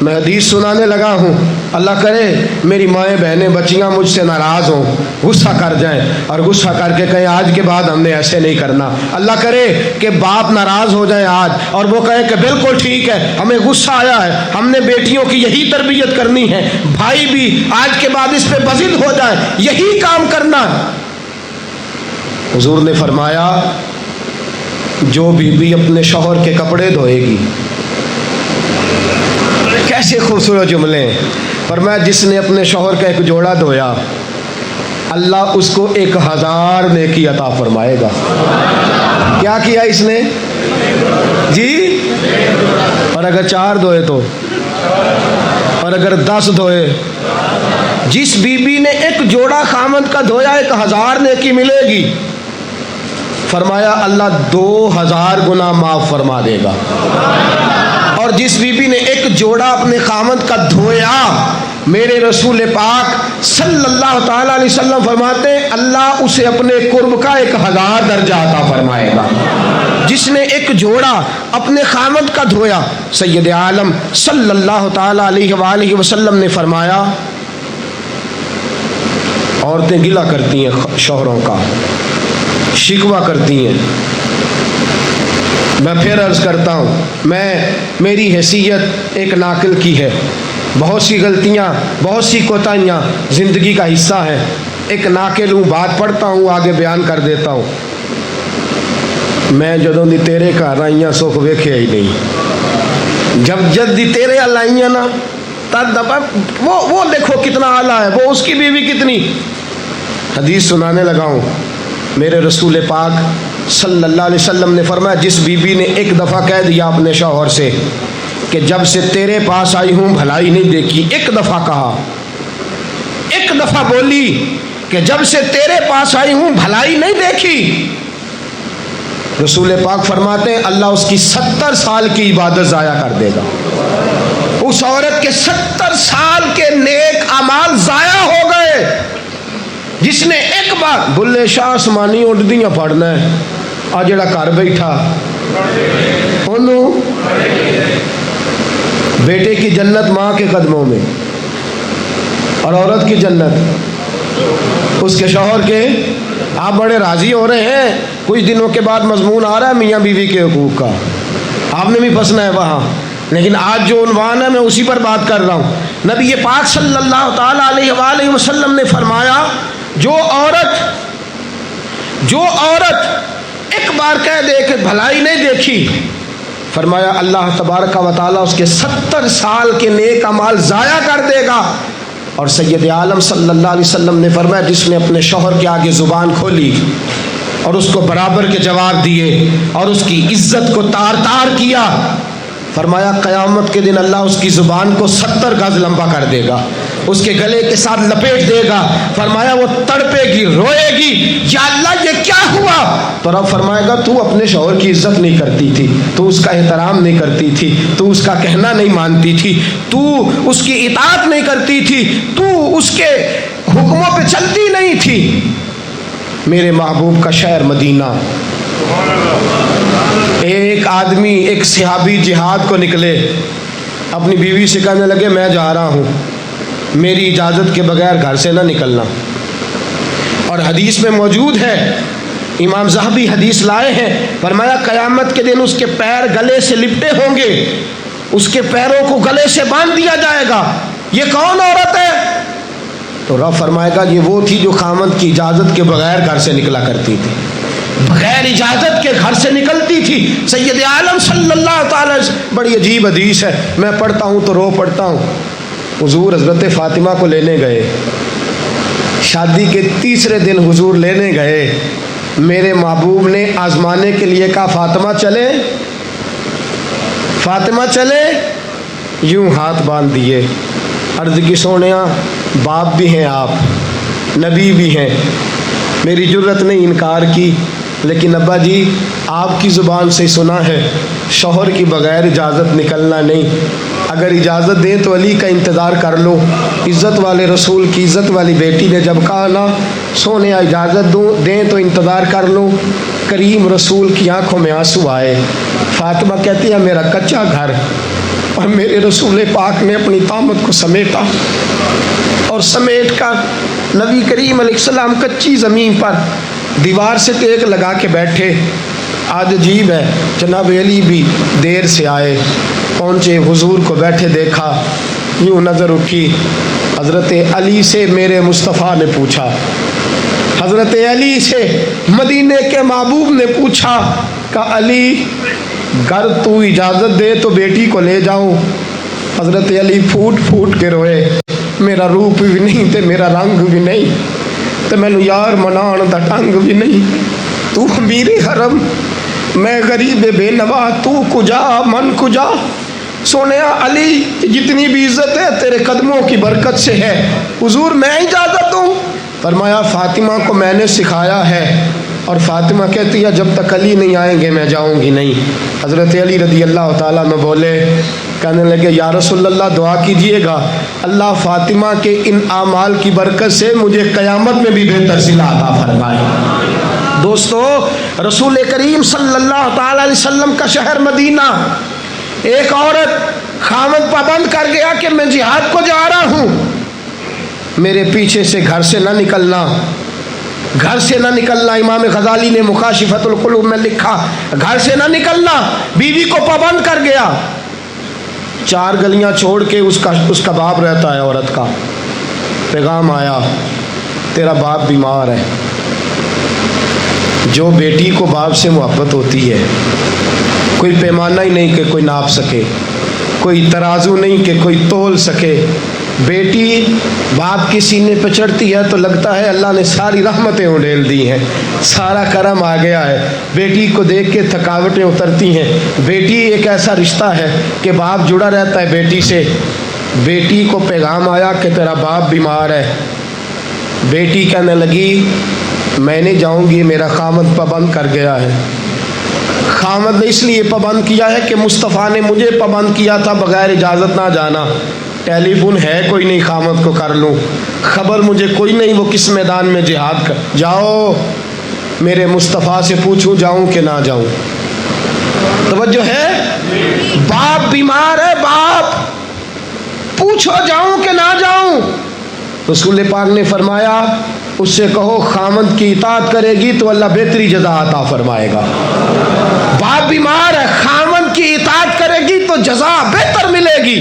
میں حدیث سنانے لگا ہوں، اللہ کرے میری مائیں بہنیں بچیاں مجھ سے ناراض ہوں، غصہ کر جائیں اور غصہ کر کے کہیں آج کے بعد ہم نے ایسے نہیں کرنا۔ اللہ کرے کہ باپ ناراض ہو جائیں آج اور وہ کہیں کہ بالکل ٹھیک ہے، ہمیں غصہ آیا ہے، ہم نے بیٹیوں کی یہی تربیت کرنی ہے، بھائی بھی آج کے بعد اس پہ بضد ہو جائے، یہی کام کرنا۔ حضور نے فرمایا جو بیوی اپنے شوہر کے کپڑے دھوئے گی، کیسے خوبصورت جملے ہیں، فرمایا جس نے اپنے شوہر کا ایک جوڑا دھویا اللہ اس کو 1000 نیکی عطا فرمائے گا۔ کیا کیا اس نے جی؟ اور اگر 4 دھوئے تو، اور اگر 10 دھوئے، جس بی بی نے ایک جوڑا خامد کا دھویا 1000 نیکی ملے گی۔ فرمایا اللہ 2000 گنا معاف فرما دے گا۔ اور جس بی بی نے ایک جوڑا اپنے خامد کا دھویا، میرے رسول پاک صلی اللہ تعالی علیہ وسلم فرماتے ہیں اللہ اسے اپنے قرب کا 1000 درجہ عطا فرمائے گا۔ جس نے ایک جوڑا اپنے خامد کا دھویا، سید عالم صلی اللہ تعالی علیہ وآلہ وسلم نے فرمایا عورتیں گلہ کرتی ہیں شوہروں کا، شکوہ کرتی ہیں۔ میں پھر عرض کرتا ہوں، میری حیثیت ایک ناقل کی ہے، بہت سی غلطیاں، بہت سی کوتاہیاں زندگی کا حصہ ہیں، ایک ناقل ہوں، بات پڑھتا ہوں آگے بیان کر دیتا ہوں۔ میں جدوں دی تیرے گھر آئیاں سکھ ویکھیا ہی نہیں، جب جد دی تیرے ال آئیاں نا تب وہ دیکھو کتنا اعلیٰ ہے، وہ اس کی بیوی کتنی۔ حدیث سنانے لگا ہوں، میرے رسول پاک صلی اللہ علیہ وسلم نے فرمایا جس بی بی نے ایک دفعہ کہہ دیا اپنے شوہر سے کہ جب سے تیرے پاس آئی ہوں بھلائی نہیں دیکھی، ایک دفعہ کہا، ایک دفعہ بولی کہ جب سے تیرے پاس آئی ہوں بھلائی نہیں دیکھی، رسول پاک فرماتے ہیں اللہ اس کی 70 سال کی عبادت ضائع کر دے گا۔ اس عورت کے 70 سال کے نیک اعمال ضائع ہو گئے، جس نے ایک بار بلے شاہ آسمانی اڈدیاں پڑھنا ہے، آ جڑا گھر بیٹھا انہوں بیٹے کی جنت ماں کے قدموں میں، اور عورت کی جنت اس کے شوہر کے۔ آپ بڑے راضی ہو رہے ہیں، کچھ دنوں کے بعد مضمون آ رہا ہے میاں بیوی کے حقوق کا، آپ نے بھی پھنسنا ہے وہاں، لیکن آج جو عنوان ہے میں اسی پر بات کر رہا ہوں۔ نبی پاک صلی اللہ تعالی علیہ وآلہ وسلم نے فرمایا جو عورت ایک بار کہہ دے کہ بھلائی نہیں دیکھی، فرمایا اللہ تبارک و تعالیٰ اس کے 70 سال کے نیک اعمال ضائع کر دے گا۔ اور سید عالم صلی اللہ علیہ وسلم نے فرمایا جس نے اپنے شوہر کے آگے زبان کھولی اور اس کو برابر کے جواب دیے اور اس کی عزت کو تار تار کیا، فرمایا قیامت کے دن اللہ اس کی زبان کو 70 گز لمبا کر دے گا، اس کے گلے کے ساتھ لپیٹ دے گا، فرمایا وہ تڑپے گی، روئے گی، یا اللہ یہ کیا ہوا؟ تو رب فرمائے گا تو اپنے شوہر کی عزت نہیں کرتی تھی، تو اس کا احترام نہیں کرتی تھی، تو اس کا کہنا نہیں مانتی تھی، تو اس کی اطاعت نہیں کرتی تھی، تو اس کے حکموں پہ چلتی نہیں تھی۔ میرے محبوب کا شہر مدینہ، ایک آدمی، ایک صحابی جہاد کو نکلے، اپنی بیوی سے کہنے لگے میں جا رہا ہوں، میری اجازت کے بغیر گھر سے نہ نکلنا۔ اور حدیث میں موجود ہے، امام ذہبی حدیث لائے ہیں، فرمایا قیامت کے دن اس کے پیر گلے سے لپٹے ہوں گے، اس کے پیروں کو گلے سے باندھ دیا جائے گا، یہ کون عورت ہے؟ تو رب فرمائے گا یہ وہ تھی جو خامد کی اجازت کے بغیر گھر سے نکلا کرتی تھی، بغیر اجازت کے گھر سے نکلتی تھی۔ سید عالم صلی اللہ تعالی، بڑی عجیب حدیث ہے، میں پڑھتا ہوں تو رو پڑھتا ہوں۔ حضور حضرت فاطمہ کو لینے گئے، شادی کے 3 دن حضور لینے گئے، میرے محبوب نے آزمانے کے لیے کہا فاطمہ چلے، فاطمہ چلے، یوں ہاتھ باندھ دیے، عرض کی سونیا باپ بھی ہیں آپ، نبی بھی ہیں، میری جرت نہیں انکار کی، لیکن ابا جی آپ کی زبان سے سنا ہے شوہر کی بغیر اجازت نکلنا نہیں، اگر اجازت دیں تو علی کا انتظار کر لو۔ عزت والے رسول کی عزت والی بیٹی نے جب کہا نا سونے اجازت دیں تو انتظار کر لو، کریم رسول کی آنکھوں میں آنسو آئے۔ فاطمہ کہتی ہے میرا کچا گھر اور میرے رسول پاک نے اپنی طامت کو سمیٹا اور سمیٹ کر نبی کریم علیہ السلام کچی زمین پر دیوار سے ٹیک لگا کے بیٹھے. آج عجیب ہے، جناب علی بھی دیر سے آئے، پہنچے، حضور کو بیٹھے دیکھا، یوں نظر اٹھی. حضرت علی سے میرے مصطفیٰ نے پوچھا، حضرت علی سے مدینے کے محبوب نے پوچھا کہ علی گر تو اجازت دے تو بیٹی کو لے جاؤں. حضرت علی پھوٹ پھوٹ کے روئے، میرا روپ بھی نہیں تے میرا رنگ بھی نہیں تے مینوں یار منان دا ڈنگ بھی نہیں. تو امیر حرم، میں غریب بے نوا، تو کجا من کجا. سونیا علی جتنی بھی عزت ہے تیرے قدموں کی برکت سے ہے، حضور میں اجازت دوں. فرمایا فاطمہ کو میں نے سکھایا ہے، اور فاطمہ کہتی ہے جب تک علی نہیں آئیں گے میں جاؤں گی نہیں. حضرت علی رضی اللہ تعالیٰ میں بولے، کہنے لگے یا رسول اللہ دعا کیجئے گا اللہ فاطمہ کے ان اعمال کی برکت سے مجھے قیامت میں بھی بہتر صلہ عطا فرمائے. دوستو، رسول کریم صلی اللہ تعالیٰ علیہ وسلم کا شہر مدینہ، ایک عورت خامد پابند کر گیا کہ میں جہاد کو جا رہا ہوں، میرے پیچھے سے گھر سے نہ نکلنا، گھر سے نہ نکلنا. امام غزالی نے مکاشفۃ القلوب میں لکھا گھر سے نہ نکلنا. بیوی کو پابند کر گیا، 4 گلیاں چھوڑ کے اس کا باپ رہتا ہے عورت کا. پیغام آیا تیرا باپ بیمار ہے. جو بیٹی کو باپ سے محبت ہوتی ہے کوئی پیمانہ ہی نہیں کہ کوئی ناپ سکے، کوئی ترازو نہیں کہ کوئی تول سکے. بیٹی باپ کے سینے پہ چڑھتی ہے تو لگتا ہے اللہ نے ساری رحمتیں اڈیل دی ہیں، سارا کرم آ گیا ہے. بیٹی کو دیکھ کے تھکاوٹیں اترتی ہیں. بیٹی ایک ایسا رشتہ ہے کہ باپ جڑا رہتا ہے بیٹی سے. بیٹی کو پیغام آیا کہ تیرا باپ بیمار ہے. بیٹی کہنے لگی میں نہیں جاؤں گی، میرا خامد پابند کر گیا ہے. خامد نے اس لیے پابند کیا ہے کہ مصطفیٰ نے مجھے پابند کیا تھا بغیر اجازت نہ جانا. ٹیلی فون ہے کوئی نہیں خامد کو کر لوں، خبر مجھے کوئی نہیں وہ کس میدان میں جہاد کر. جاؤ میرے مصطفیٰ سے پوچھوں جاؤں کہ نہ جاؤں. توجہ ہے، باپ بیمار ہے، باپ پوچھو جاؤں کہ نہ جاؤں. رسول پاک نے فرمایا اس سے کہو خامد کی اطاعت کرے گی تو اللہ بہتری جزا عطا فرمائے گا. باپ بیمار ہے، خامد کی اطاعت کرے گی تو جزا بہتر ملے گی.